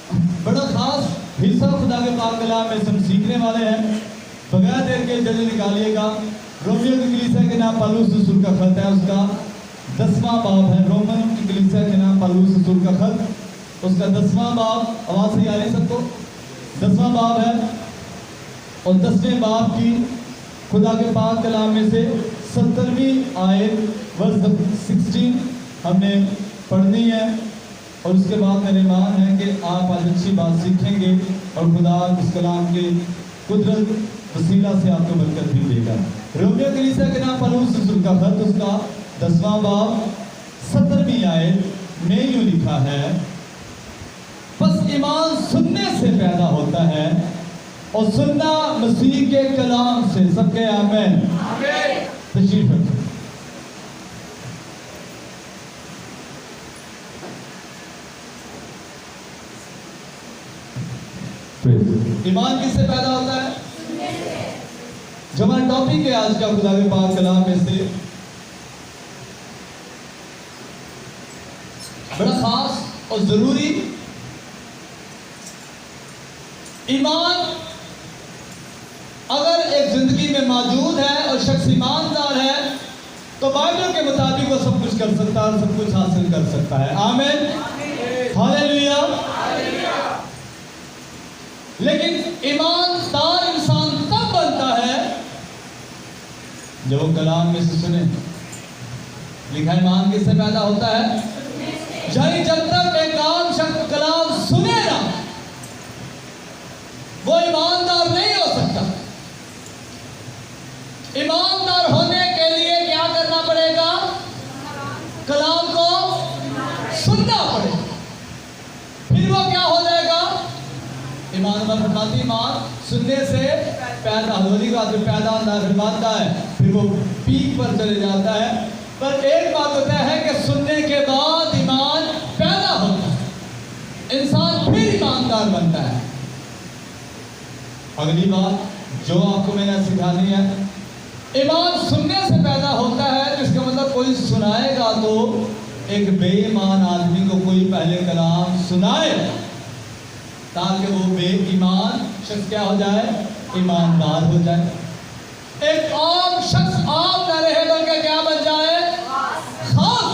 बड़ा खास हिस्सा खुदा के पाक कलाम में हम सीखने वाले हैं। बगैर देर के जल्दी निकालिएगा। रोमियो की कलीसिया के नाम पौलुस रसूल का खत है, उसका 10वां बाब है। रोमन की कलीसिया के नाम पौलुस रसूल का खत, उसका 10वां बाब। आवाज से आ रही सबको? 10वां बाब है और 10वें बाब की खुदा के पाक कलाम में से 70वीं आयत वर्ष 16 हमने पढ़नी है। और उसके बाद मेरे ईमान है कि आप आज अच्छी बात सीखेंगे और खुदा उस कलाम के कुदरत वसीला से आपको बरकत भी देगा। रोमियो कलीसिया के नाम पौलुस रसूल का खत, उसका 10वां बाब 70वीं आयत में यूं लिखा है, बस ईमान सुनने से पैदा होता है और सुनना मसीह के कलाम से। सबके आमीन। तशरीफ रखें। ईमान किससे पैदा होता है? जो हमारा टॉपिक है आज का खुदा के पाक कलाम में से बड़ा खास और जरूरी ईमान अगर एक जिंदगी में मौजूद है और शख्स ईमानदार है तो बाइबल के मुताबिक वो सब कुछ कर सकता है और सब कुछ हासिल कर सकता है। आमीन, हालेलुया। लेकिन ईमानदार इंसान तब बनता है जब वो कलाम में से सुने। लिखा ईमान किससे पैदा होता है? यानी जब तक एक आम शख्स कलाम सुनेगा वो ईमानदार नहीं हो सकता। ईमानदार होने के लिए क्या करना पड़ेगा? कलाम को सुनना पड़ेगा, फिर वो क्या हो जाएगा? ईमान सुनने से पैदा होने का पैदा होता है, फिर बनता है, फिर वो पीक पर चले जाता है। पर एक बात होता है कि सुनने के बाद ईमान पैदा होता है, इंसान फिर ईमानदार बनता है। अगली बात जो आपको मैंने सिखानी है, ईमान सुनने से पैदा होता है, जिसका मतलब कोई सुनाएगा तो एक बेईमान आदमी को कोई पहले कलाम सुनाए ताकि वो बेईमान शख्स क्या हो जाए? ईमानदार हो जाए। एक आम शख्स आम न रहे बल्कि क्या बन जाए? खास,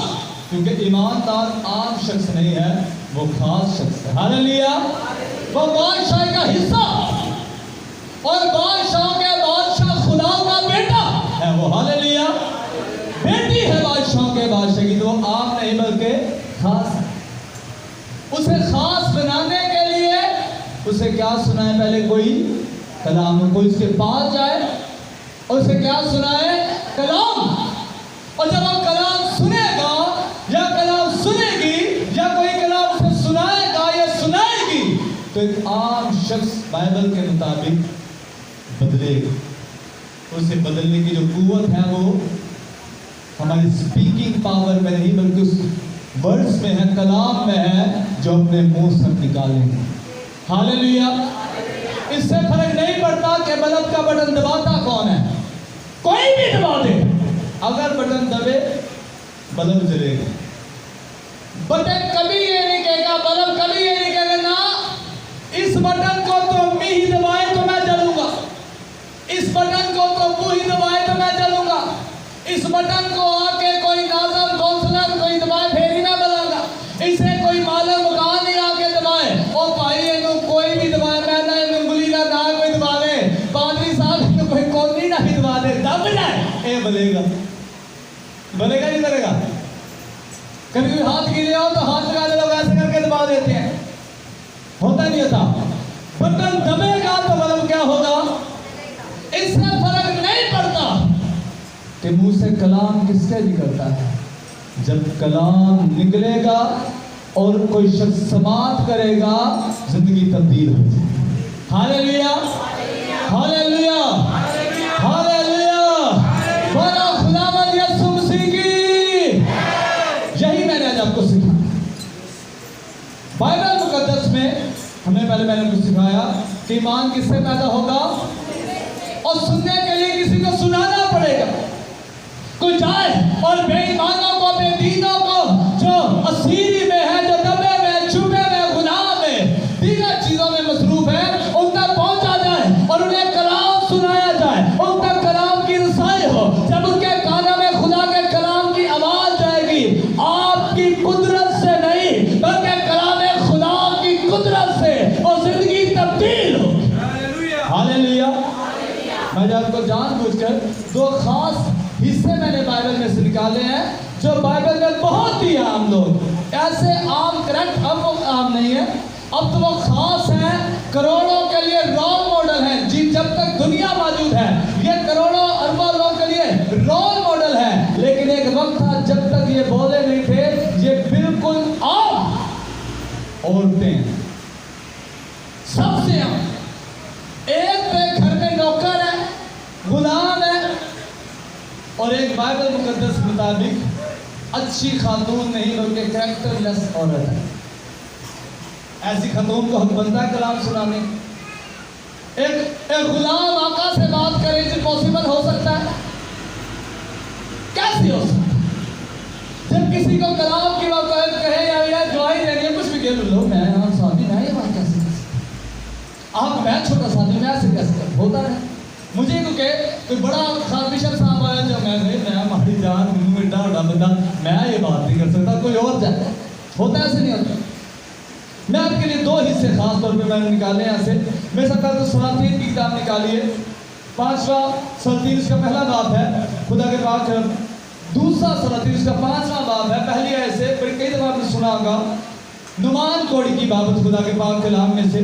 क्योंकि ईमानदार आम शख्स नहीं है, वो खास शख्स है। हालेलुया। वो बादशाह का हिस्सा और बादशाह के बादशाह खुदा का बेटा है वो। हालेलुया। बेटी है बादशाह के बादशाह की, तो वो आम नहीं बल्कि खास है। उसे खास बनाने के लिए उसे क्या सुनाए? पहले कोई कलाम, कोई उसके पास जाए और उसे क्या सुनाए? कलाम। और जब वो कलाम सुनेगा या कलाम सुनेगी या कोई कलाम उसे सुनाएगा या सुनाएगी तो एक आम शख्स बाइबल के मुताबिक बदलेगा। उसे बदलने की जो कुव्वत है वो हमारी स्पीकिंग पावर में नहीं बल्कि उस वर्ड्स में है, कलाम में है जो अपने मुंह से निकालेंगे। हालेलुया। इससे फर्क नहीं पड़ता कि बल्ब का बटन दबाता कौन है, कोई भी दबा दे, अगर बटन दबे बल्ब जलेगा। बटन कभी ये नहीं कहेगा, बल्ब कभी ये नहीं कहेगा ना इस बटन को तो मी ही दबाए तो मैं जलूंगा, इस बटन को तो वो ही दबाए तो मैं जलूंगा, इस बटन को आके कोई नाज़म काउंसलर कोई दबाए फिर ही मैं बदलूंगा, इसे कोई मालिक मकान नहीं आके दबाए और भाई इन्हों कोई भी दबाए, मैं ना उंगली ना कोई दबावे, पादरी साहब इन्हों कोई कोनी ना ही दबा दे, दब जाए ये बलेगा। बलेगा नहीं बलेगा? कभी कोई हाथ गिरे हो तो हाथ लगा दे, लोग ऐसे करके दबा देते हैं, होता नहीं होता। बटन दबेगा तो मतलब क्या होगा? इससे फर्क नहीं पड़ता कि मुंह से कलाम किससे निकलता है। जब कलाम निकलेगा और कोई शख्स समात करेगा जिंदगी तब्दील हो जाएगी। Hallelujah, hallelujah, hallelujah. बोलो खुदावंद यीशु मसीह की। यही मैंने आज आपको सिखाया। बाइबल मुकद्दस में हमें पहले मैंने कुछ सिखाया कि ईमान किससे पैदा होगा और सुनने के लिए किसी को सुनाना पड़ेगा। कोई जाए और बेईमानों को, बेदीनों को, जो असीरी में है, जो दबे में, छुपे में, गुनाह में, और जानबूझकर दो खास हिस्से मैंने बाइबल में से निकाले हैं जो बाइबल में बहुत ही आम लोग ऐसे आम करंट अब वो आम नहीं है, अब तो वो खास हैं, करोड़ों के लिए रोल मॉडल हैं जी। जब तक दुनिया मौजूद है ये करोड़ों अरबों लोगों के लिए रोल मॉडल है। लेकिन एक वक्त था जब तक ये बोले नहीं थे, ये बिल्कुल आम औरतें, सबसे आम। एक तो एक घर में नौकर है, गुलाम है, और एक बाइबल मुकद्दस मुताबिक अच्छी खातून नहीं बल्कि कैरेक्टरलेस औरत है। ऐसी खातून को हक बनता है कलाम सुनाने। एक गुलाम आका से बात करे, पॉसिबल हो सकता है? कैसे हो सकता है? जब किसी को कलाम की बात कहे या गवाही देनी है, कुछ भी कह लो, मैं यहाँ शादी मैं ये बात कैसे कर सकता? आप मैं छोटा शादी मैं ऐसे कैसे कर होता है? मुझे को कहे कोई बड़ा खाबिशर साहब आया जो मैं हमारी जान एडा बड़ा बंदा, मैं ये बात नहीं कर सकता, कोई और जाए होता है, ऐसे नहीं होता। मैं आपके लिए दो हिस्से खास तौर पे मैंने निकाले यहाँ से। मैं सकता तो सलातीन की किताब निकालिए, 5वां सलातीन उसका पहला बाब है, खुदा के पाक। दूसरा सलातीन उसका 5वां बाब है। पहली ऐसे कई दफा आपने सुना होगा नुमान कोड़ी की बाबत खुदा के पाक कलाम में से।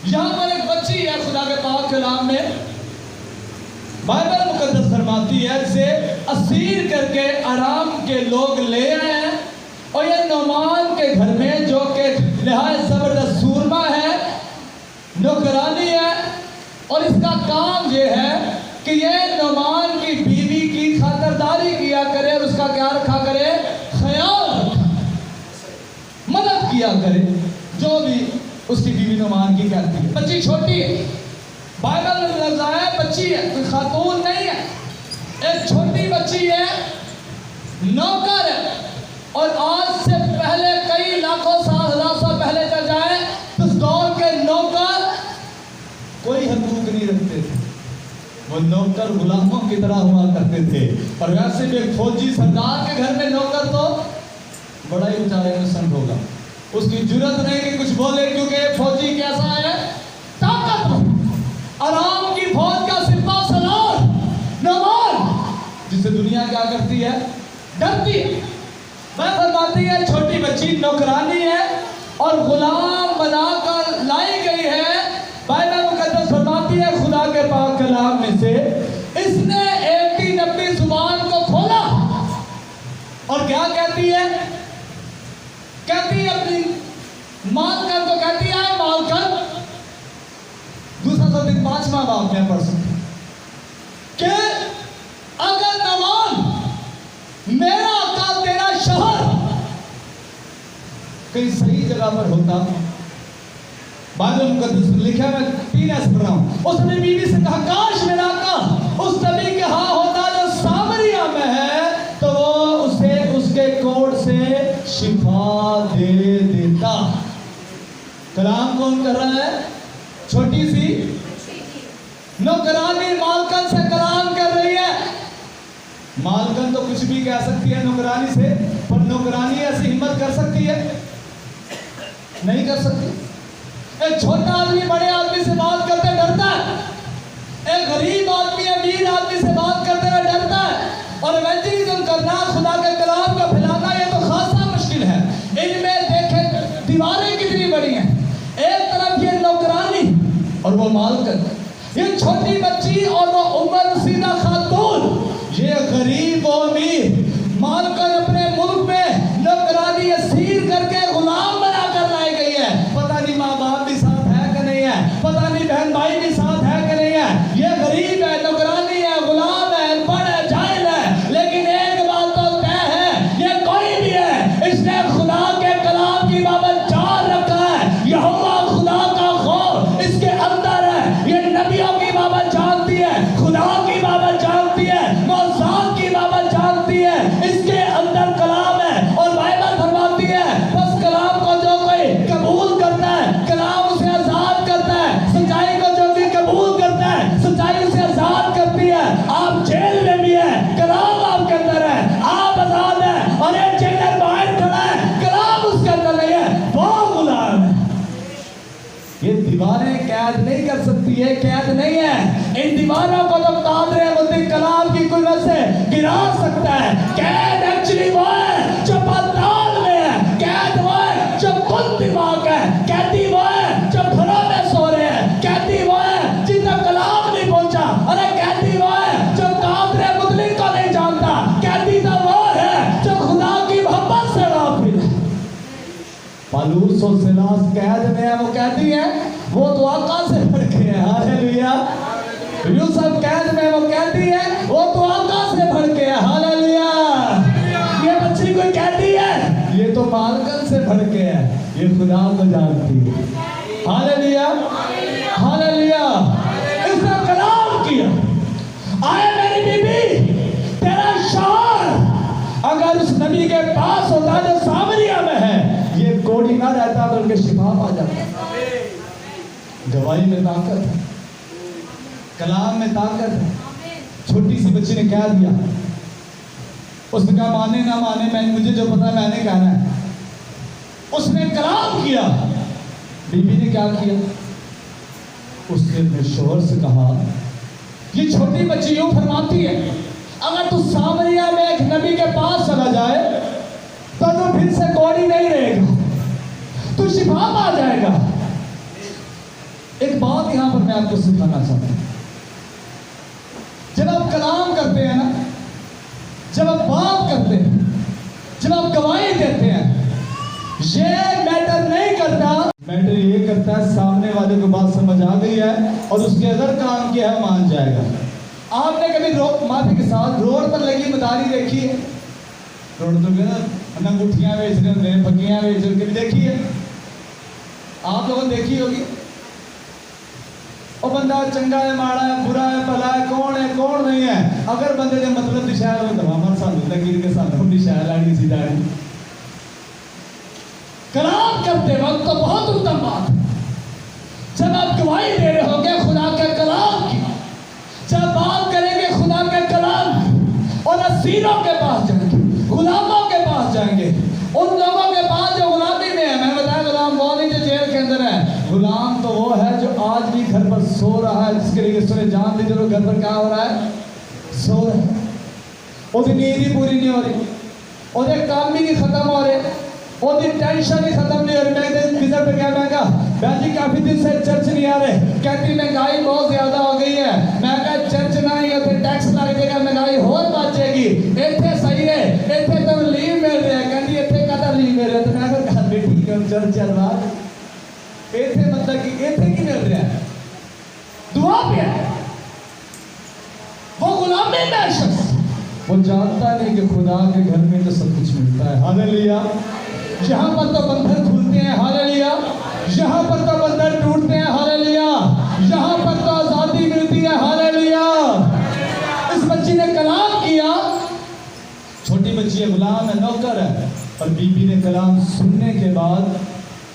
यहाँ पर एक बच्ची है खुदा के पाक कलाम में, बाइबल मुकद्दस फरमाती है जिसे असीर करके आराम के लोग ले आए हैं, और ये नुमान के घर में जो कि निहायत जबरदस्त सूरमा है, नौकरानी है, और इसका काम ये है कि ये नुमान की बीवी की खातिरदारी किया करे और उसका क्या रखा करे, ख्याल रखा, मदद किया करे जो भी उसकी बीवी नुमान की कहती है। बच्ची छोटी है, बाइबल में लफ्ज़ आया बच्ची है, कोई खातून नहीं है, एक छोटी बच्ची है, नौकर है। और आज से पहले कई लाखों साल हजार साल पहले चल जाए तो उस दौर के नौकर कोई हकूक नहीं रखते थे, वो नौकर गुलामों की तरह हुआ करते थे। और वैसे भी एक फौजी सरदार के घर में नौकर तो बड़ा ही बेचारे में संत होगा, उसकी जुर्रत नहीं कि कुछ बोले, क्योंकि फौजी कैसा है, ताकतवर, आराम की फौज का सिपा सलार नौमान, जिससे दुनिया क्या करती है, डरती है। मैं फरमाती है छोटी बच्ची नौकरानी है और गुलाम बनाकर लाई गई है। बाइबल मुकद्दस फरमाती है खुदा के पाक कलाम में से, इसने 80-90 जुबान को खोला और क्या कहती है, कहती है अपनी मालकन को कहती है, मालकन, दूसरा तो 5वां बाब में पढ़ सकते कि अगर नवान मेरा का तेरा शहर कहीं सही जगह पर होता, बाइबल मुकद्दस लिखा, मैं 3 ऐसे पढ़ रहा हूं। उसने बीवी से कहा, काश मेरा का उस नबी के हाँ होता जो सामरिया में है, तो वो उसे उसके कोड से शिफा दे देता। कलाम कौन कर रहा है, छोटी सी नौकरानी मालकन से कलाम कर रही है। मालकन तो कुछ भी कह सकती है नौकरानी से, पर नौकरानी ऐसी हिम्मत कर सकती है, नहीं कर सकती। एक छोटा आदमी बड़े आदमी से बात करते डरता है, एक गरीब आदमी अमीर आदमी से बात करते हुए डरता है। और इवेंजलिज्म करना, खुदा के कलाम को फैलाना, ये तो खासा मुश्किल है। इनमें देखें दीवारें कितनी बड़ी हैं, एक तरफ ये नौकरानी और वो मालकन, ये छोटी बच्ची और वो उम्र रसीदा खातून, ये गरीब और अमीर, मालकन अपने मुल्क में नौकरानी असीर करके गुलाम बनाकर लाई गई है। पता नहीं माँ बाप भी साथ है कि नहीं है, पता नहीं बहन भाई भी साथ है कि नहीं है। ये गरीब है, नौकरानी है, गुलाम है, अनपढ़ है, जाहिल है, लेकिन एक बात तो तय है, ये कोई भी है, इसने खुदा के कलाम की बाबत जान रखा है। यहोवा खुदा का खौफ इसके अंदर है, ये नबियों की बाबत जानती है, खुदा की बाबत जानती है, मौजूद की बाबत जानती है, दीवारें कैद नहीं कर सकती है, कैद नहीं है। इन दीवारों को तो कादर मुद्दे कलाम की कुव्वत से गिरा सकता है। कैद एक्चुअली वो है जो पाताल में है, कैद वो है जो खुद दिमाग है, कैदी वो है जो घरों में सो रहे हैं, कैदी वो है जितना कलाम नहीं पहुंचा, अरे कैदी वो है जो कादर मुद्दे को नहीं जानता, कैदी तो वो है जो खुदा की मोहब्बत से गाफिल है। पौलुस और सिलास कैद में है, वो कैदी है, वो तो आका से बढ़ के है। हालेलुया। यूसुफ कैद में, वो कैदी है, वो तो आका से बढ़ के है। हालेलुया। ये बच्ची कोई कैदी है, ये तो मालकन से बढ़ के है, ये खुदा को जानती है। Hallelujah, hallelujah. इसने कलाम किया, आए मेरी बीबी, तेरा शौहर अगर उस नबी के पास होता जो सामरिया में है, ये कोड़ी ना रहता बल्कि शिफा पा जाता। गवाही में ताकत है, कलाम में ताकत है। छोटी सी बच्ची ने क्या दिया, उसने कहा माने ना माने, मैं मुझे जो पता है मैंने कहना है। उसने कलाम किया। बीबी ने क्या किया, उसने अपने शोहर से कहा, ये छोटी बच्ची यूं फरमाती है, अगर तू सामरिया में एक नबी के पास चला जाए तो तू फिर से कोड़ी नहीं रहेगा, तू शिफा पा जाएगा। एक बात यहां पर मैं आपको सिखाना चाहता हूं, जब आप कलाम करते हैं ना, जब आप बात करते हैं, जब आप गवाही देते हैं, ये मैटर नहीं करता, मैटर ये करता है सामने वाले को बात समझ आ गई है और उसके अगर काम किया है मान जाएगा। आपने कभी माफी के साथ रोड पर लगी मदारी देखी है? रोड तो अंगूठियां बेच रहे होंगे, पक्कियां बेच रहे होंगे, देखी है आप लोगों ने? देखी होगी। और बंदा चंगा है, माड़ा है, बुरा है, भला है, कौन नहीं है, अगर बंदे ने मतलब दिशाया हो तो हमारे साथ लकीर के साथ हम दिशाया लाड़ी सीधा है। कलाम करते वक्त तो बहुत उत्तम बात है, जब आप गवाही दे रहे होंगे खुदा के कलाम की, जब बात करेंगे खुदा के कलाम की, और असीरों के पास जाएंगे, गुलामों के पास जाएंगे, उन लोगों के पास जो गुलामी में है। मैं बताया गुलाम वो नहीं जो जेल के अंदर है, गुलाम तो वो है जो आज भी घर पर सो रहा है, जिसके लिए इसने जान दी, जो घर पर क्या हो रहा है, सो रहा है, उसकी नींद ही पूरी नहीं हो रही, उसके काम भी नहीं खत्म हो रहे, उसकी टेंशन ही खत्म नहीं हो रही। मैं किधर पे क्या महंगा बहन जी, काफी दिन से चर्च नहीं आ रहे, कहती महंगाई बहुत ज्यादा हो गई है। मैं कहा चर्च ना ही तो टैक्स लग जाएगा, महंगाई और बढ़ जाएगी, इतने सही है, इतने तो लीव मिल रहा है, कहती इतने का लीव मिल रहा है। तो मैं कहा घर में ठीक है, चर्च चल रहा है, इतने मतलब कि इतने की मिल रहा है, दुआ पे है। वो गुलामी में शख्स, वो जानता नहीं कि खुदा के घर में तो सब कुछ मिलता है। हालेलुया। यहाँ पर तो बंधन खुलते हैं, हालेलुया, यहाँ पर तो बंधन टूटते हैं, हालेलुया, यहाँ पर तो आजादी मिलती है, हालेलुया। इस बच्ची ने कलाम किया, छोटी बच्ची है, गुलाम है, नौकर है, और बीबी ने कलाम सुनने के बाद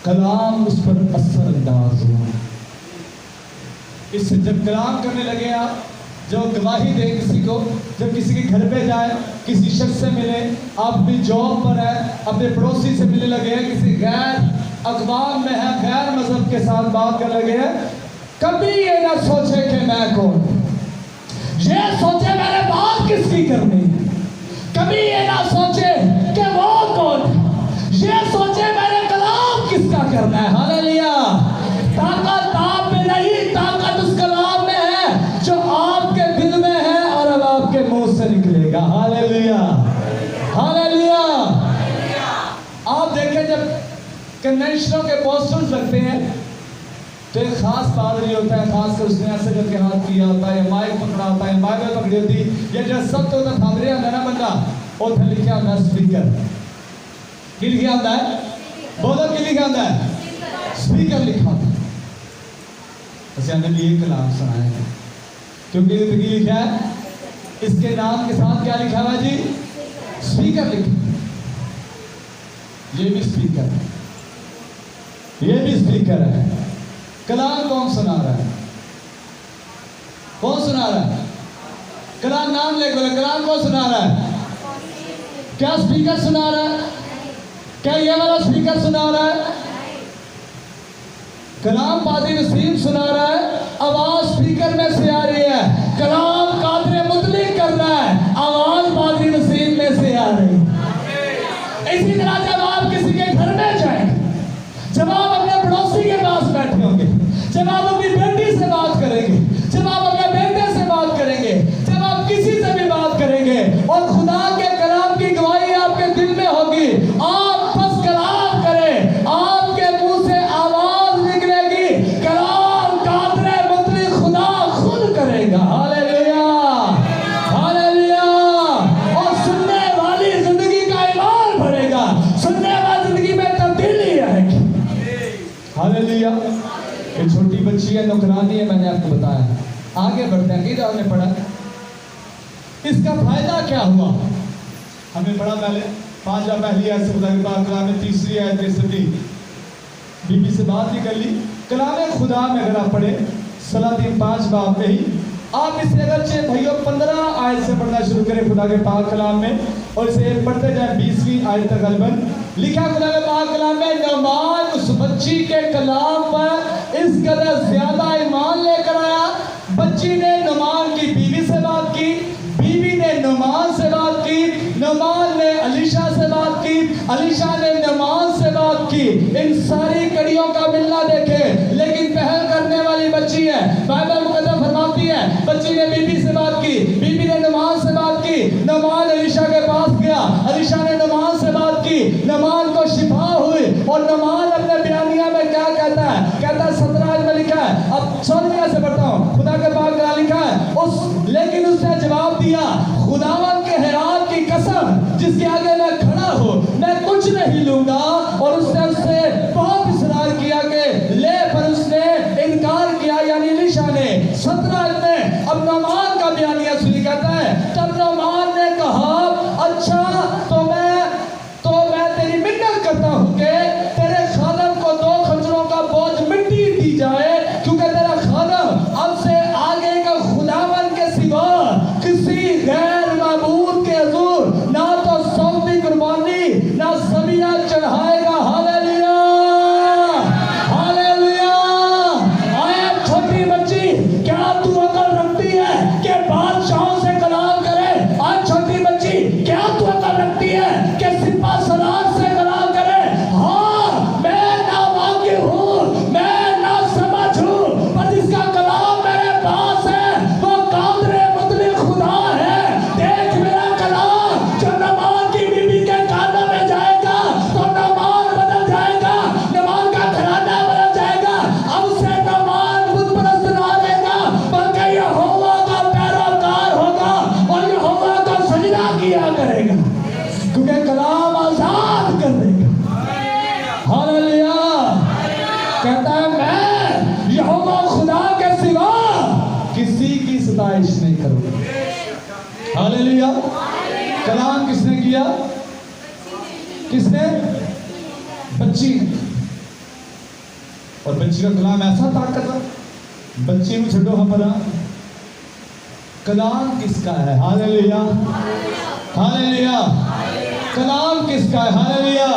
कलाम उस पर असर अंदाज हुआ। इससे जब कलाम करने लगे आप, जो गवाही दे किसी को, जब किसी के घर पे जाए, किसी शख्स से मिले, आप अपनी जॉब पर है, अपने पड़ोसी से मिलने लगे हैं, किसी गैर अखबार में है, गैर मजहब के साथ बात करने लगे हैं, कभी ये ना सोचे कि मैं कौन, ये सोचे मैंने बात किसकी करनी, कभी ये ना सोचे कि वो कौन, ये सोचे मैंने कलाम किसका करना है। हालेलुया। ताकत आप में नहीं, ताकत उस कलाम में है जो आपके दिल में है और अब आपके मुंह से निकलेगा। Hallelujah, hallelujah. आप देखें जब कन्वेंशनों के पोस्टर्स लगते हैं तो एक खास पादरी होता है, खासकर उसने ऐसे करके हाथ किया होता है, माइक पकड़ा होता है, बाइबल पकड़ी होती है, ये जो सब तो थामरे होता है ना बंदा, और था लिखा होता है स्पीकर, क्या लिखा होता है, बोलो क्या लिखा होता है, स्पीकर लिखा होता है। अच्छा हमने भी एक कलाम सुनाया है, क्योंकि लिखा है, इसके नाम के साथ क्या लिखा हुआ जी, स्पीकर लिखा, ये भी स्पीकर है, ये भी स्पीकर है। कलाम कौन सुना रहा है, कौन सुना रहा है, कलाम नाम ले बोले, कलाम कौन सुना रहा है, क्या स्पीकर सुना रहा है, क्या ये वाला स्पीकर सुना रहा है, कलाम पादरी नसीम सुना रहा है, आवाज स्पीकर में से आ रही है। कलाम कादरे मुतलिक कर रहा है, आवाज पादरी नसीम में से आ रही है। इसी तरह जब आप किसी के घर में जाएंगे, जब आप अपने पड़ोसी के पास बैठे होंगे, जब आप अपनी बेटी से बात करेंगे, जब आप अपने बेटे से बात करेंगे, जब आप किसी से भी बात करेंगे और खुदा के कलाम की गवाही आपके दिल में होगी, आप बस कलाम करें, आपके मुंह से आवाज निकलेगी, कलाम कादरे मुतलिक खुदा खुद करेगा। Hallelujah, hallelujah. और सुनने वाली जिंदगी का ईमान बढ़ेगा, सुनने वाली जिंदगी में तब्दीली आएगी। हालेलुया। ये छोटी बच्ची है, नौकरानी है, मैंने आपको बताया। आगे बढ़ते हैं, किधर हमने पढ़ा, इसका फायदा क्या हुआ? हमने पढ़ा पहले 5 या पहली आयत खुदा के पाक कलाम में, तीसरी आयत से बीबी से बात भी कर ली। कलाम खुदा में अगर आप पढ़े सलातीन 5 बाब में ही, आप इसे अगरचे भाइयों 15 आयत से पढ़ना शुरू करें खुदा के पाक कलाम में, और इसे पढ़ते जाए 20वीं आयत तक गलबन लिखा खुदा के पाक कलाम में। नौमान उस बच्ची के कलाम पर इस कदर ज्यादा ईमान लेकर आया, बच्ची ने नौमान की बीवी से बात की, बीवी ने नौमान से बात की, नौमान ने अलीशा से बात की, अलीशा ने नौमान से बात की। इन सारी कड़ियों का मिलना देखे, लेकिन पहल करने वाली बच्ची है। बाइबल मुकद्दस फरमाती है बच्ची ने बीबी से बात की, बीबी ने नौमान से बात की, नौमान अलीशा के पास गया, अलीशा ने नौमान से बात की, नौमान को शिफा हुई। और नौमान अपने बयानिया में क्या कहता है? कहता है 17 में लिखा है, अब 16 से पढ़ता हूँ, खुदा के पाक में लिखा है, लेकिन उसने जवाब दिया, खुदावन के हैरात की कसम जिसके आगे मैं खड़ा हूँ, मैं कुछ नहीं लूंगा। और उसने उससे बहुत इसरार किया कि ले, पर उसने इनकार किया, यानी अलीशा ने। 17 में अब नौमान का बयानिया सुनी, कहता है तब नौमान ने कहा, अच्छा तो मैं तेरी मिन्नत करता हूँ कि तेरे खादम को 2 खंजरों का बोझ मिट्टी दी जाए, क्योंकि तेरा खादम अब से आगे का खुदावन के सिवा किसी गैर माबूद के हुजूर ना तो सौदी कुर्बानी ना ज़बिया चढ़ाएगा। Hallelujah, hallelujah. आए छोटी बच्ची, क्या तू अकल रखती है कि बादशाहों से कलाम करे? आज छोटी बच्ची, क्या तू अकल रखती है कि सिपा सलार से कलाम करे? हाँ, मैं ना वाकिफ हूँ, मैं ना समझ हूँ, पर जिसका कलाम मेरे पास है वो कादरे मुतलिक खुदा है। देख मेरा कलाम जो नौमान की बीबी के कानों में जाएगा तो नौमान बदल जाएगा, नौमान का घराना बदल जाएगा। अब से नौमान बुत परस्त ना रहेगा, बल्कि यहोवा का पैरोकार होगा और यहोवा का सजदा किया करेगा, क्योंकि कलाम आजाद कर देगा। हालेलुया। कहता है मैं यहोवा खुदा के सिवा किसी की सताइश नहीं करूंगा। हालेलुया। कलाम किसने किया? किसने? बच्ची ने। और बच्ची का कलाम ऐसा ताकतवर, बच्ची में छो हमारा कलाम किसका है? Hallelujah, hallelujah. कलाम किसका है? हालेलुया।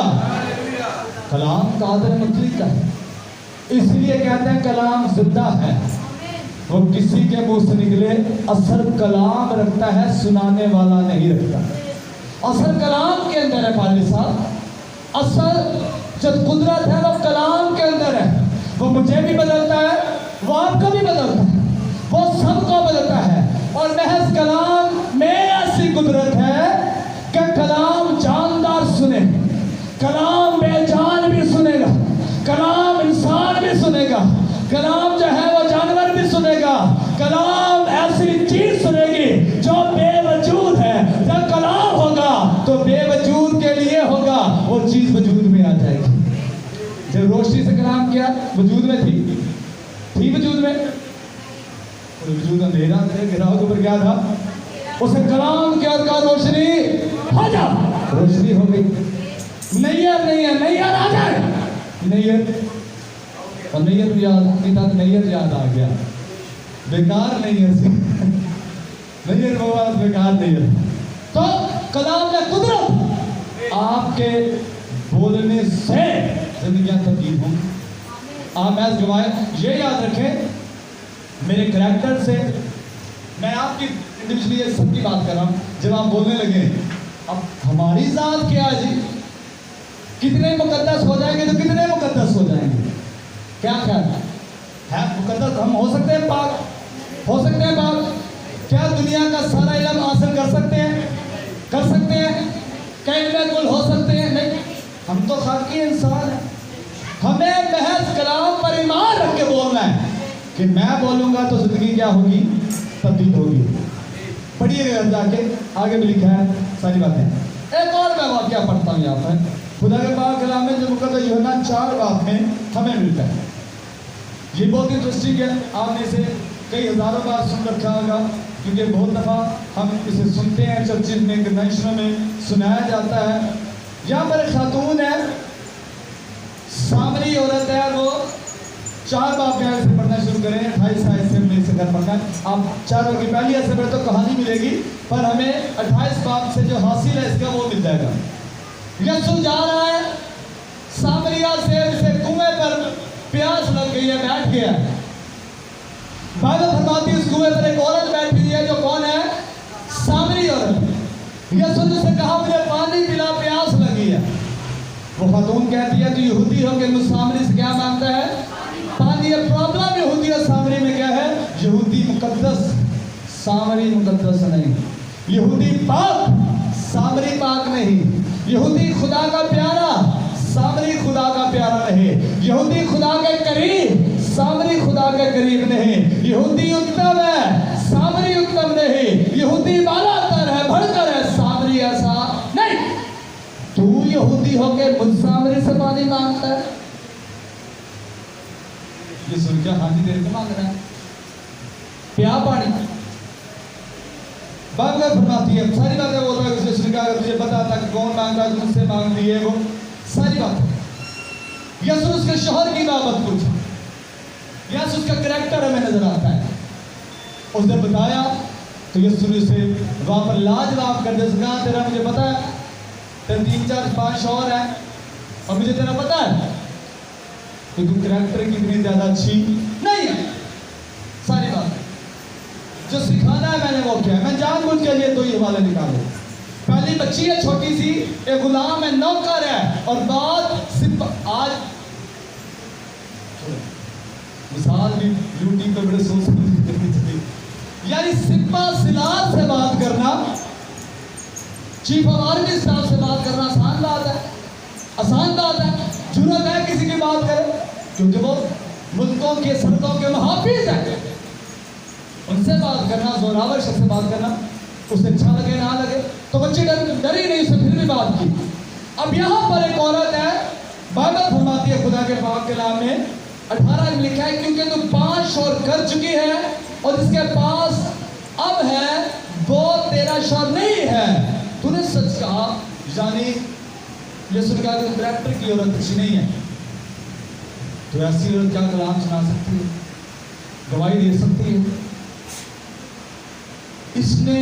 कलाम कादर मुतलिक का है, इसलिए कहते हैं कलाम जिंदा है, वो किसी के मुंह से निकले असर कलाम रखता है, सुनाने वाला नहीं रखता। असर कलाम के अंदर है पाली साहब, असर जो कुदरत है वो कलाम के अंदर है। वो मुझे भी बदलता है, वो आपको भी बदलता है, वो सबको बदलता है। और महज कलाम में ऐसी कुदरत है कि कलाम जानदार सुने, कलाम बेजान भी सुनेगा, कलाम इंसान भी सुनेगा, कलाम जो है वो जानवर भी सुनेगा, कलाम ऐसी चीज सुनेगी जो बेवजूद है। जब कलाम होगा तो बेवजूद के लिए होगा, वो चीज वजूद में आ जाएगी। जब रोशनी से कलाम किया, वजूद में थी वजूद में, और वजूद अंधेरा थे, गिराव के ऊपर क्या था, उसे कलाम किया, कहा रोशनी हो जा, रोशनी हो गई। नैयर नहीं है, नैयर आ जाए, नैयर, और नैयर याद नहीं था, नैयर याद आ गया, बेकार नैयर से नैयर बाबा बेकार नैयर। तो कलाम में कुदरत, आपके बोलने से जिंदगियां तब्दील होंगी, आप मैच गंवाए। ये याद रखें, मेरे करैक्टर से मैं आपकी इंडिविजुअली सबकी बात कर रहा हूँ। जब आप बोलने लगे अब हमारी जात क्या है जी, कितने मुकद्दस हो जाएंगे तो कितने मुकद्दस हो जाएंगे, क्या ख्याल है मुकद्दस हम हो सकते हैं, पाक हो सकते हैं, पाक क्या दुनिया का सारा इल्म हासिल कर सकते हैं, कर सकते हैं, क्या इनमें कुल हो सकते हैं? नहीं, हम तो खाकी इंसान हैं। हमें महज कलाम पर ईमान रख के बोलना है कि मैं बोलूंगा तो जिंदगी क्या होगी, तब्दील होगी। पढ़िएगा जाके, आगे भी लिखा है सारी बातें। एक और मैं वाक्या पढ़ता हूँ यहाँ पर, खुदा के पाक कलाम में जो मुकद्दस यूहन्ना 4 बाब में हमें मिलता है। ये बहुत इंटरेस्टिंग है, आपने इसे कई हजारों बार सुन रखा होगा, क्योंकि बहुत दफ़ा हम इसे सुनते हैं, चर्चिल में, कन्वेंशनों में सुनाया जाता है। यहाँ पर एक खातून है, सामरी औरत है, वो 4 बाब में से पढ़ना शुरू करें, 28 आयत से हमने इसे कर पढ़ना। आप 4 बाब की पहली आयत से पढ़े तो कहानी मिलेगी, पर हमें 28 बाब से जो हासिल है इसका वो मिल जाएगा। यीशु जा रहा है, सामरिया से उसे कुएं पर प्यास लग गई है, बैठ गया। बाइबल फरमाती है उस कुएं पर एक औरत बैठी हुई है, जो कौन है? सामरी औरत। यीशु ने उसे कहा मुझे पानी पिला, प्यास लगी है। वो खातून कहती है, तो यहूदी हो के मुझ सामरी से क्या मांगता है? पानी। ये प्रॉब्लम यहूदी और सामरी में क्या है? यहूदी मुकद्दस, सामरी मुकद्दस नहीं। यहूदी पाक, सामरी पाक नहीं। यहूदी खुदा का प्यारा, सामरी खुदा का प्यारा नहीं। यहूदी खुदा के करीब, सामरी खुदा के करीब नहीं। यहूदी उत्तम है, सामरी उत्तम नहीं। यहूदी बालातर है, बढ़कर है, सामरी ऐसा नहीं। तू यहूदी होके मुझ सामरी से पानी मांगता है? ये सुन के हाथी तेरे को मांग रहा है प्या पानी। बाइबल फरमाती है, सारी बातें बोल रहा है उसे सुन के, अगर तुझे पता था कि कौन मांग रहा है, तुझसे मांग ली है वो सारी बातें। यीशु उसके शोहर की बाबत पूछा, यीशु उसका करैक्टर हमें नजर आता है। उसने बताया तो यीशु ने उसे वहां पर लाजवाब कर दिया। कहा तेरा मुझे पता है, तेरे 3 4 5 और है, और मुझे तेरा पता है कि तू करैक्टर कितनी ज्यादा अच्छी नहीं है। सारी बात जो सिखाना है मैंने वो क्या है, मैं जानबूझ के लिए 2 ही हवाले निकाले। पहली बच्ची है छोटी सी, एक गुलाम है, नौकर है, और बात आज मिसाल भी यूट्यूब पे बड़े सोच करनी चाहिए। यानी सिपा सिलार से बात करना, चीफ ऑफ आर्मी स्टाफ से बात करना आसान बात है, आसान बात है। जरूरत है किसी की बात करे, क्योंकि वो मुल्कों के सड़कों के मुहाफिज है। उनसे बात करना, जोरावर शख्स से बात करना, उसे अच्छा लगे ना लगे, तो बच्ची डरी नहीं, उसे फिर भी बात की। अब यहाँ पर एक औरत है, बाइबल फरमाती है खुदा के पाक कलाम में 18 में लिखा है, क्योंकि तू 5 शौहर कर चुकी है और जिसके पास अब है वो तेरा शौहर नहीं है। तूने सच कहा। यानी यीशु ने कहा कि करैक्टर की औरत अच्छी नहीं है, तो ऐसी औरत क्या कलाम सुना सकती है, गवाही दे सकती है? इसने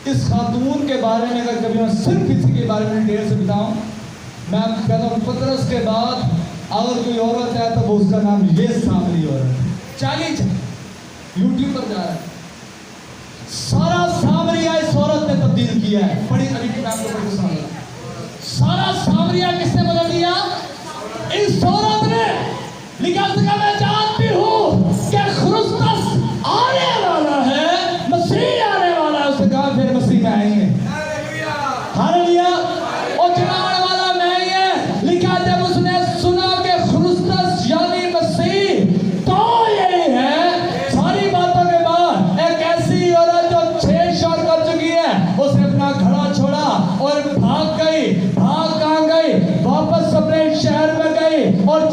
इस खातून के बारे में, अगर कभी मैं सिर्फ इसी के बारे में डिटेल से बताऊं, मैं कहता हूँ पतरस के बाद अगर कोई औरत है तो वो उसका नाम ये सामरी औरत है। चालीस यूट्यूब पर जा रहा है, सारा सामरिया इस औरत ने तब्दील किया है। बड़ी अभी सारा सामरिया किसने बदल दिया? इस औरत ने। लिखा मैं जानती हूँ कि ख्रिस्तस आने वाला है, मसीह आने वाला है। उसने कहा फिर मसीह में आएंगे, हालेलुया। और चुनाव वाला मैं ही है। लिखा जब उसने सुना कि ख्रिस्तस यानी मसीह तो यही है, सारी बातों के बाद एक ऐसी औरत जो 6 शौहर कर चुकी है, उसने अपना घड़ा छोड़ा और भाग गई। भाग कहाँ गई? वापस अपने शहर में गई और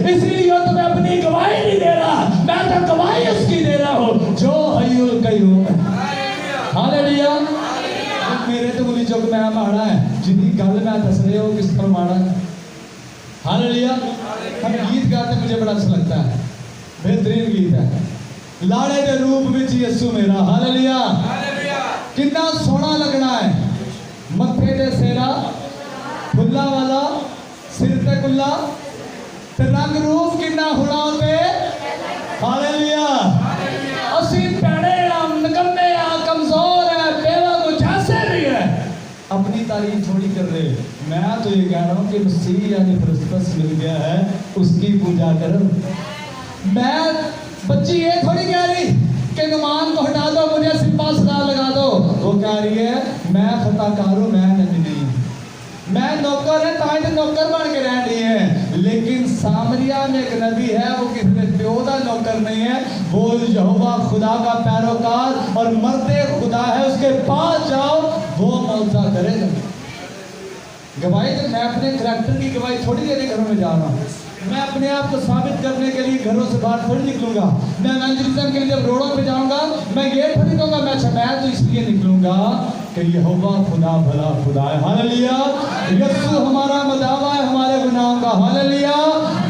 इसीलिए तो मैं अपनी गवाही नहीं दे रहा, मैं तो गवाही उसकी दे रहा हूँ जो हय्युल कय्यूम है। हालेलुया। मेरे तो बोली जो मैं माड़ा है, जितनी गल मैं दस रहे हो किस पर माड़ा है। हालेलुया। हम गीत गाते मुझे बड़ा अच्छा लगता है, बेहतरीन गीत है, लाड़े के रूप में यीशु मेरा। हालेलुया। कितना सोहना लगना है, मत्थे ते सेरा फुल्ला वाला, सिर ते कुल्ला, ते रंग रूप कितना होना होते। हालेलुया। असी पैड़े आ, निकम्मे आ, कमजोर है, बेवकूफ जैसे भी है, अपनी तारीफ थोड़ी कर रहे। मैं तो ये कह रहा हूँ कि मसीह यानी क्रिसमस मिल गया है, उसकी पूजा करो। मैं बच्ची ये थोड़ी कह रही कि नुमान को हटा दो, मुझे सिंपा सदा लगा दो। वो कह रही है मैं खताकार हूँ, मैं नबी नहीं हूँ, मैं नौकर है, ताकि नौकर बन के रह रही है। लेकिन सामरिया में एक नबी है, वो किसी प्यो का नौकर नहीं है, वो यहोवा खुदा का पैरोकार और मर्दे खुदा है, उसके पास जाओ, वो मौजा करेगा। गवाही तो मैं अपने करैक्टर की गवाही थोड़ी देने घरों में जा रहा हूँ, मैं अपने आप को साबित करने के लिए घरों से बाहर थोड़ी निकलूंगा। मैं इवेंजलिज्म के लिए जब रोडों पे जाऊंगा, मैं ये थोड़ी कहूंगा मैं तो इसलिए निकलूंगा कि यहोवा खुदा भला खुदा है। हालेलुया। यीशु हमारा मदावा है हमारे गुनाहों का। हालेलुया।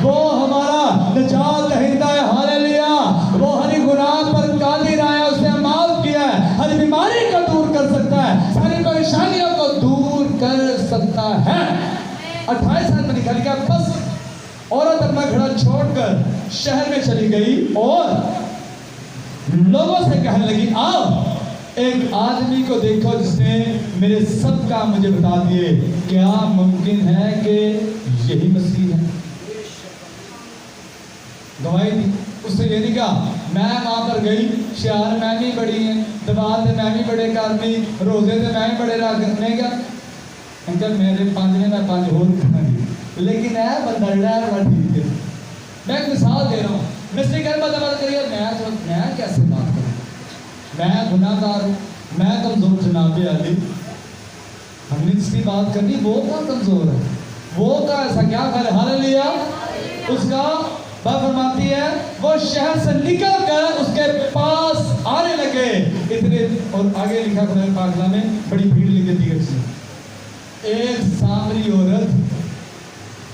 वो हमारा निजात दहिंदा है। हालेलुया। वो हर गुनाह पर कादिर आया, उसने माफ किया है, हर बीमारी को दूर कर सकता है, सारी परेशानियों को दूर कर सकता है। 28 साल में निकल गया, बस औरत अपना घड़ा छोड़कर शहर में चली गई और लोगों से कहने लगी, आओ एक आदमी को देखो जिसने मेरे सब काम मुझे बता दिए, क्या मुमकिन है कि यही मसीह है। गवाही दी। उससे ये नहीं कहा मैं वहां पर गई, शहर मैं भी बड़ी है, दबाव से मैं भी बड़े करनी, रोजे से मैं भी बड़े रखने का अंकल मेरे 5 में मैं 5 और खाऊंगी। लेकिन है बंदा बड़ा ठीक है। मैं एक मिसाल दे रहा हूँ, मिस्त्री कर बात करिए, मैं कैसे बात करूँ, मैं गुनाहगार हूँ, मैं कमजोर जनाबे अली। हमने जिसकी बात करनी वो का कमजोर है, वो का ऐसा क्या करे। हालेलुया। उसका बात फरमाती है वो शहर से निकल कर उसके पास आने लगे इतने, और आगे लिखा खुदा पाकला में बड़ी भीड़ लगी थी। एक सामरी औरत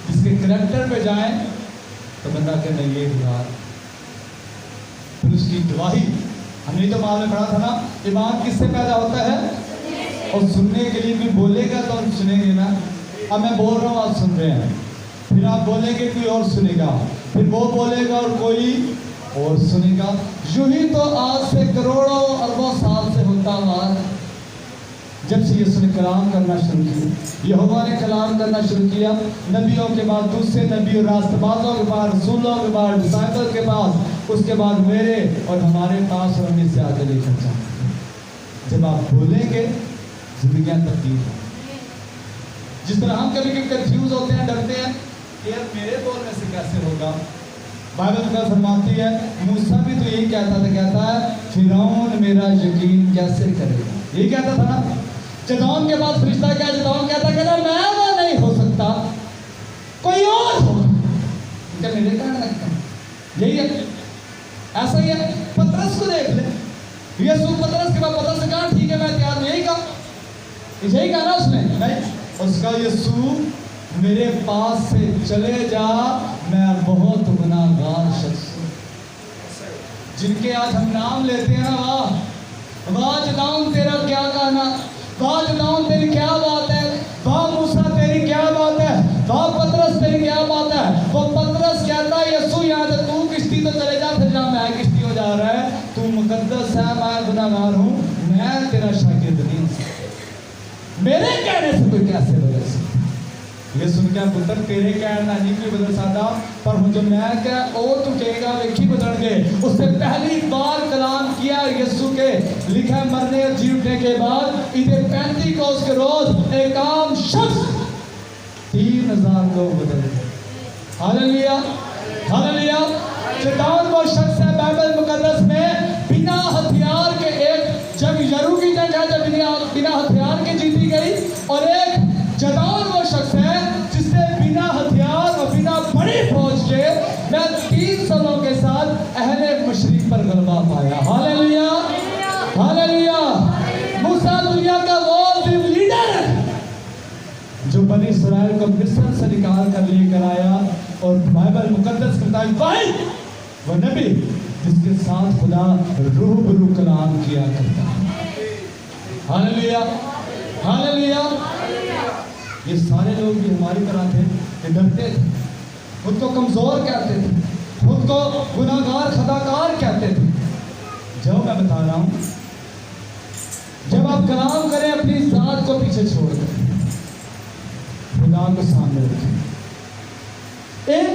जिसके करैक्टर पे जाए तो बंदा कहने ये यार, फिर उसकी गवाही। हमने तो माल में पढ़ा था ना, ईमान किससे पैदा होता है, और सुनने के लिए भी बोलेगा तो हम सुनेंगे ना। अब मैं बोल रहा हूँ आप सुन रहे हैं, फिर आप बोलेंगे कोई और सुनेगा, फिर वो बोलेगा और कोई और सुनेगा। यूं ही तो आज से करोड़ों अरबों साल से होता हुआ, जब से यीशु ने कलाम करना शुरू किया, यहोवा ने कलाम करना शुरू किया, नबियों के बाद दूसरे नबी और रास्तबाजों के बाद रसूलों के बाद डिसाइपल के पास, उसके बाद मेरे और हमारे पास, और हमें से आगे लेकर जाएंगे। जब आप बोलेंगे जिंदगियां तब्दील होंगी। जिस तरह हम कभी कभी कंफ्यूज होते हैं, डरते हैं यार मेरे बोलने से कैसे होगा। बाइबल में फरमाती है मूसा भी तो यही कहता है फिरौन मेरा यकीन कैसे करेगा, यही कहता था ना। जदौन के बाद फरिश्ता क्या, जदौन कहता मैं वो नहीं हो सकता, कोई और होगा, क्या मेरे कहने लगता है। यही है, ऐसा ही है। पतरस को देख ले, यीशु पतरस के बाद पतरस से कहा ठीक है मैं तैयार हूं, यही कहा ना उसने, नहीं उसका यीशु मेरे पास से चले जा, मैं बहुत गुनाहगार शख्स हूं। जिनके आज हम नाम लेते हैं ना, वाह जदाऊं तेरा क्या कहना, वाह जदाऊं तेरी क्या बात है, वाह मूसा तेरी क्या बात है, वाह पतरस तेरी क्या बात है। वो पतरस कहता है यीशु यहाँ से तू किश्ती तो चले जा, फिर जा मैं किश्ती हो जा रहा है, तू मुकद्दस है, मैं गुनाहगार हूँ, मैं तेरा शागिर्द नहीं, मेरे कहने से कोई कैसे बदल सकता। ये सुन के पुत्र तेरे कहना नहीं कोई बदल सकता, पर हूँ जो मैं कह ओ तू कहेगा वेखी बदल गए। उसने पहली बार कलाम किया यीशु के, लिखा मरने और जी उठने के बाद इधर 35 के रोज एक आम शख्स 3000 लोग बदल गए। Hallelujah hallelujah. शैतान वो शख्स है बाइबल मुकद्दस में बिना हथियार के, एक जंग यरू की जंग है जब बिना हथियार के जीती गई, और एक जदान वो शख्स है जिसने बिना हथियार और बिना बड़ी फौज के मैं 3 सालों के साथ अहले मशरिक पर गलबा पाया। Hallelujah, hallelujah. मूसा दुनिया का वो लीडर जो बनी इस्राएल को मिस्र से निकाल कर लेकर आया, और बाइबल मुकद्दस कहता है भाई वो नबी जिसके साथ खुदा रूबरू कलाम किया करता है। Hallelujah, hallelujah. ये सारे लोग भी हमारी तरह थे, ये डरते थे, खुद को कमजोर कहते थे, खुद को गुनाहगार खताकार कहते थे। जब मैं बता रहा हूं, जब आप कलाम करें अपनी जात को पीछे छोड़ दें, खुदा को सामने रखें। एक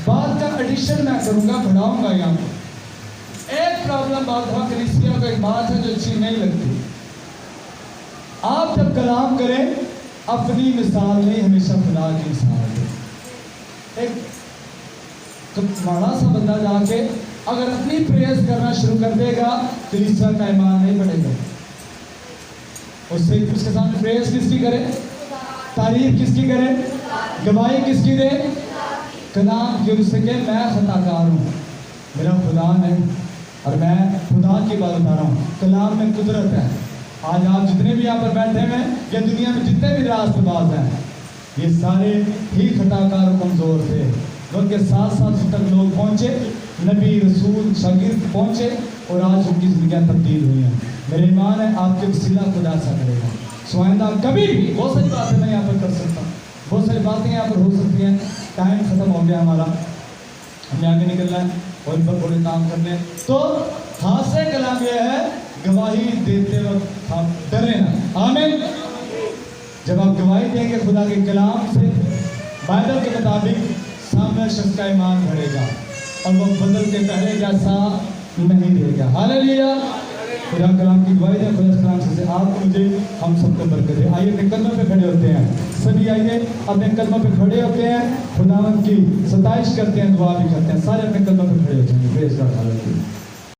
बात का एडिशन मैं करूंगा, बढ़ाऊंगा यहाँ पर। एक प्रॉब्लम बात कलीसिया को एक बात है जो अच्छी नहीं लगती। आप जब कलाम करें अपनी मिसाल नहीं, हमेशा खुदा की मिसाल दें। एक तो माड़ा सा बंदा जाके अगर अपनी प्रेयर्स करना शुरू कर देगा, कलीसिया का ईमान नहीं बढ़ेगा। उससे उसके सामने प्रेयर्स किसकी करे, तारीफ किसकी करे, गवाही किसकी दे, कलाम की उससे के मैं खताकार हूँ, मेरा खुदा नहीं, और मैं खुदा की बात बता रहा हूँ। कलाम में कुदरत है। आज आप जितने भी यहाँ पर बैठे हैं या दुनिया में जितने भी रास्तबाज हैं, ये सारे ही खताकार कमजोर थे। उनके साथ साथ तक लोग पहुँचे, नबी रसूल शागिर्द पहुँचे, और आज उनकी जिंदगियाँ तब्दील हुई हैं। मेरे ईमान है आपके वसीला खुदा सा करेगा। स्वाइंदा कभी भी बहुत सारी बातें मैं यहाँ पर कर सकता हूँ, बहुत सारी बातें यहाँ पर हो सकती हैं। टाइम खत्म हो गया हमारा, हमें आगे निकलना है और इन पर बड़े काम करने। तो हास्य कलाम यह है, गवाही देते वक्त आप डरे ना। आमीन। जब आप गवाही देंगे खुदा के कलाम से, बाइबल के मुताबिक, सामने शख्स का ईमान बढ़ेगा और वो बदल के पहले जैसा नहीं रहेगा। हालेलुया। खुदा कलाम की गवाही दें, खुदा कलाम से आप मुझे हम सबको बरकत दे। आइए अपने कदमों पे खड़े होते हैं, सभी आइए अपने कदमों पे खड़े होते हैं, खुदावंद की सताइश करते हैं, दुआ भी करते हैं। सारे अपने कदमों पे खड़े होते हैं। Praise God. हालेलुया।